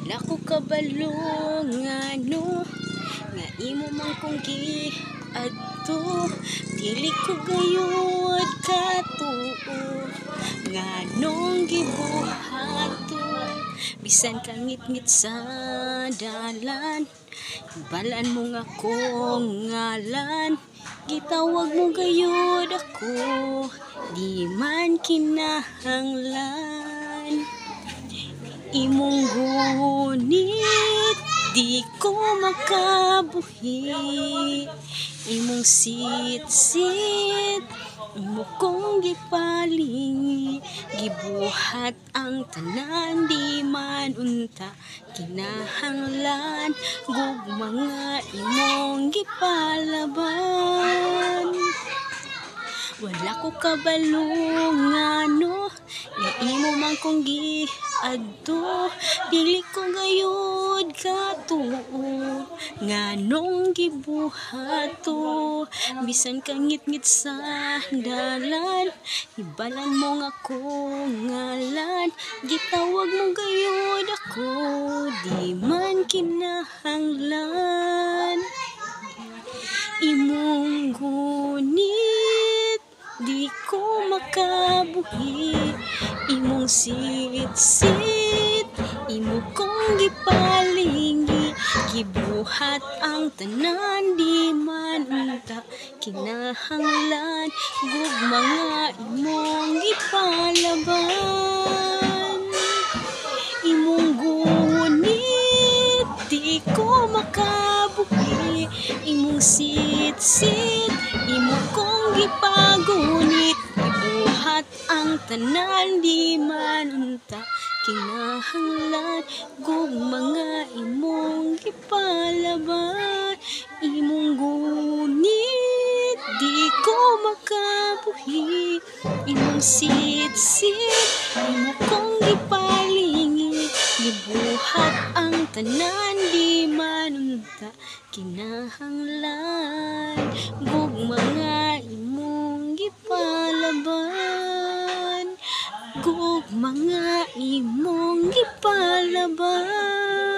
Wala ko kabalo ngano nga imo man kong giadto, dili ko gayud katuo nganong gibuhato. Bisan kangit-ngit sa dalan, balaan mo nga kong ngalan, gitawag mo gayud ako, di man kinahanglan. Imong gunit, di ko makabuhi. Imong sit-sit, imo kong gipalingi. Gibuhat ang tanan, di man unta kinahanglan. Gugma nga imong gipalaban. Wala ko kabalo ngano nga imo man kong giadto, dili ko gayud katuo nganong gibuhato. Bisan kangit-ngit sa dalan, ibalan mo nga kong ngalan, gitawag mo gayud ako, di man kinahanglan. Imong gunit, di ko makabuhi. Imong sit-sit, imo kong gipalingi. Gibuhat ang tanan, di man unta kinahanglan. Gugma nga imong gipalaban. Imong gunit, di ko makabuhi. Imong sit-sit, imo kong gipagunit. Gibuhat ang tanan, di man unta kinahanglan. Gugma nga imong gipalaban. Imong gunit, di ko makabuhi. Imong sit-sit, imo kong gipalingi. Gibuhat ang tanan, di man unta kinahanglan. Gugma nga imong gipalaban. Gugma nga imong gipalaban.